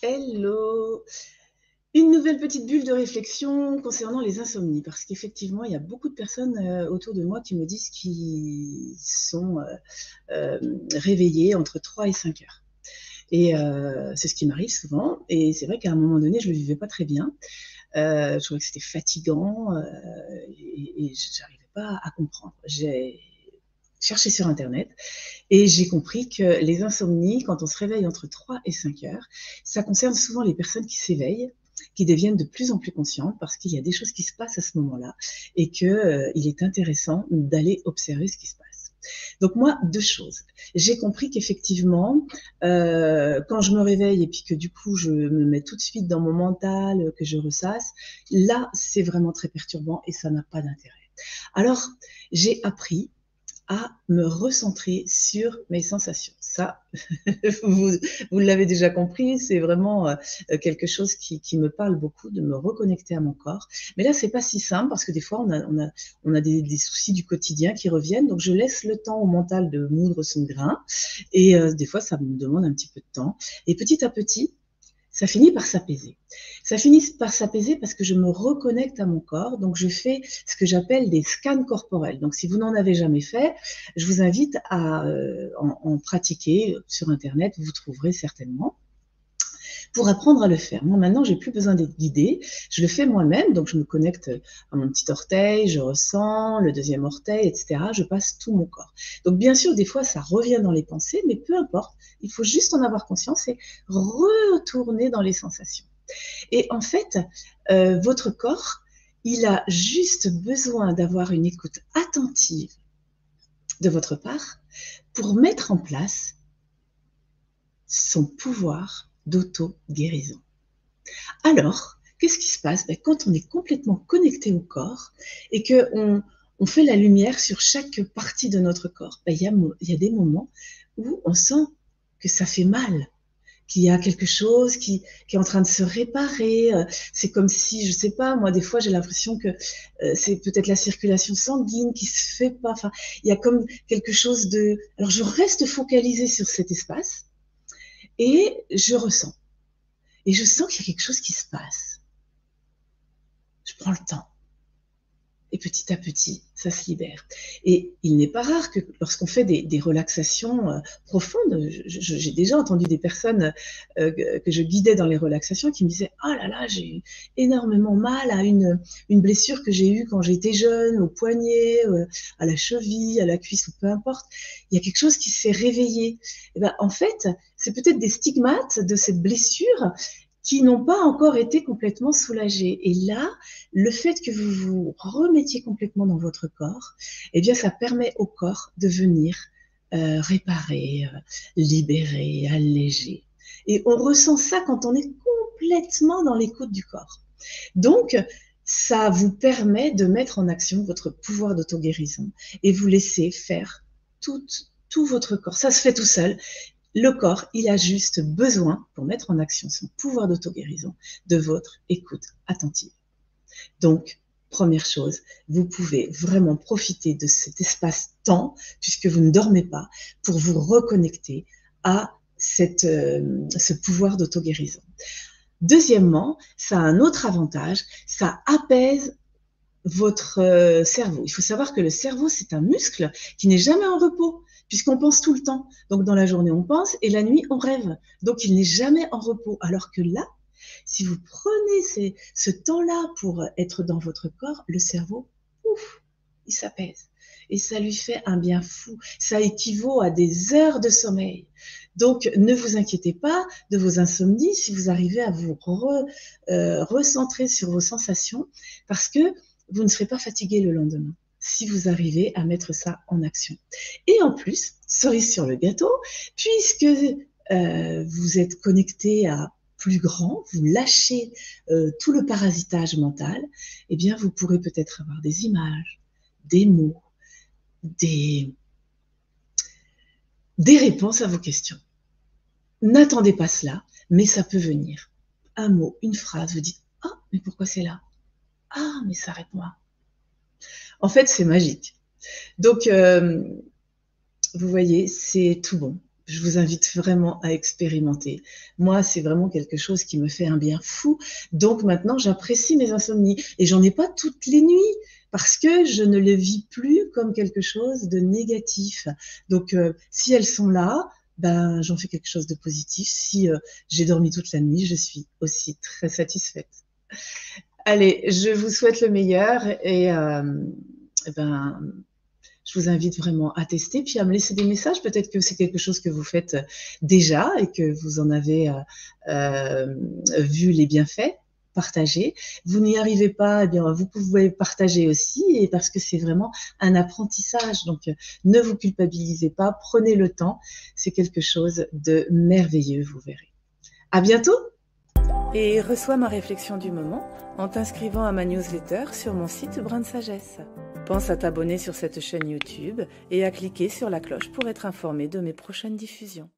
Hello! Une nouvelle petite bulle de réflexion concernant les insomnies, parce qu'effectivement, il y a beaucoup de personnes autour de moi qui me disent qu'ils sont réveillés entre 3 et 5 heures. Et c'est ce qui m'arrive souvent. Et c'est vrai qu'à un moment donné, je ne le vivais pas très bien. Je trouvais que c'était fatigant et je n'arrivais pas à comprendre. J'ai cherché sur Internet et j'ai compris que les insomnies, quand on se réveille entre 3 et 5 heures, ça concerne souvent les personnes qui s'éveillent, qui deviennent de plus en plus conscientes parce qu'il y a des choses qui se passent à ce moment-là et qu'il est intéressant d'aller observer ce qui se passe. Donc moi, deux choses. J'ai compris qu'effectivement, quand je me réveille et puis que du coup je me mets tout de suite dans mon mental, que je ressasse, là c'est vraiment très perturbant et ça n'a pas d'intérêt. Alors j'ai appris à me recentrer sur mes sensations. Ça, vous, vous l'avez déjà compris, c'est vraiment quelque chose qui me parle beaucoup, de me reconnecter à mon corps. Mais là, c'est pas si simple parce que des fois, on a des soucis du quotidien qui reviennent. Donc, je laisse le temps au mental de moudre son grain. Et des fois, ça me demande un petit peu de temps. Et petit à petit, ça finit par s'apaiser. Ça finit par s'apaiser parce que je me reconnecte à mon corps. Donc, je fais ce que j'appelle des scans corporels. Donc, si vous n'en avez jamais fait, je vous invite à en pratiquer sur Internet. Vous trouverez certainement pour apprendre à le faire. Moi, maintenant, j'ai plus besoin d'être guidée. Je le fais moi-même. Donc, je me connecte à mon petit orteil, je ressens le deuxième orteil, etc. Je passe tout mon corps. Donc, bien sûr, des fois, ça revient dans les pensées, mais peu importe. Il faut juste en avoir conscience et retourner dans les sensations. Et en fait, votre corps, il a juste besoin d'avoir une écoute attentive de votre part pour mettre en place son pouvoir d'auto-guérison. Alors, qu'est-ce qui se passe? Quand on est complètement connecté au corps et qu'on fait la lumière sur chaque partie de notre corps, il y a des moments où on sent que ça fait mal, qu'il y a quelque chose qui est en train de se réparer. C'est comme si, je sais pas, moi, des fois, j'ai l'impression que c'est peut-être la circulation sanguine qui se fait pas. Enfin, il y a comme quelque chose de... Alors, je reste focalisée sur cet espace et je ressens. Et je sens qu'il y a quelque chose qui se passe. Je prends le temps. Et petit à petit, ça se libère. Et il n'est pas rare que lorsqu'on fait des relaxations profondes, j'ai déjà entendu des personnes que je guidais dans les relaxations qui me disaient « Ah là là, j'ai eu énormément mal à une blessure que j'ai eue quand j'étais jeune, au poignet, à la cheville, à la cuisse, ou peu importe. Il y a quelque chose qui s'est réveillé. » Et ben, en fait, c'est peut-être des stigmates de cette blessure qui n'ont pas encore été complètement soulagés. Et là, le fait que vous vous remettiez complètement dans votre corps, eh bien, ça permet au corps de venir réparer, libérer, alléger. Et on ressent ça quand on est complètement dans l'écoute du corps. Donc, ça vous permet de mettre en action votre pouvoir d'auto-guérison et vous laisser faire tout votre corps. Ça se fait tout seul. Le corps, il a juste besoin, pour mettre en action son pouvoir d'auto-guérison, de votre écoute attentive. Donc, première chose, vous pouvez vraiment profiter de cet espace-temps, puisque vous ne dormez pas, pour vous reconnecter à ce pouvoir d'auto-guérison. Deuxièmement, ça a un autre avantage, ça apaise votre cerveau. Il faut savoir que le cerveau, c'est un muscle qui n'est jamais en repos, puisqu'on pense tout le temps. Donc, dans la journée, on pense et la nuit, on rêve. Donc, il n'est jamais en repos. Alors que là, si vous prenez ce temps-là pour être dans votre corps, le cerveau, ouf, il s'apaise. Et ça lui fait un bien fou. Ça équivaut à des heures de sommeil. Donc, ne vous inquiétez pas de vos insomnies si vous arrivez à vous recentrer sur vos sensations, parce que vous ne serez pas fatigué le lendemain si vous arrivez à mettre ça en action. Et en plus, cerise sur le gâteau, puisque vous êtes connecté à plus grand, vous lâchez tout le parasitage mental, eh bien, vous pourrez peut-être avoir des images, des mots, des réponses à vos questions. N'attendez pas cela, mais ça peut venir. Un mot, une phrase, vous dites « Ah, mais pourquoi c'est là? Ah, mais ça répond à... » En fait, c'est magique. Donc, vous voyez, c'est tout bon. Je vous invite vraiment à expérimenter. Moi, c'est vraiment quelque chose qui me fait un bien fou. Donc maintenant, j'apprécie mes insomnies et j'en ai pas toutes les nuits parce que je ne le vis plus comme quelque chose de négatif. Donc, si elles sont là, ben, j'en fais quelque chose de positif. Si j'ai dormi toute la nuit, je suis aussi très satisfaite. Allez, je vous souhaite le meilleur et ben, je vous invite vraiment à tester, puis à me laisser des messages. Peut-être que c'est quelque chose que vous faites déjà et que vous en avez vu les bienfaits. Partagez. Vous n'y arrivez pas, eh bien, vous pouvez partager aussi, et parce que c'est vraiment un apprentissage. Donc, ne vous culpabilisez pas, prenez le temps. C'est quelque chose de merveilleux, vous verrez. À bientôt! Et reçois ma réflexion du moment en t'inscrivant à ma newsletter sur mon site Brin de Sagesse. Pense à t'abonner sur cette chaîne YouTube et à cliquer sur la cloche pour être informé de mes prochaines diffusions.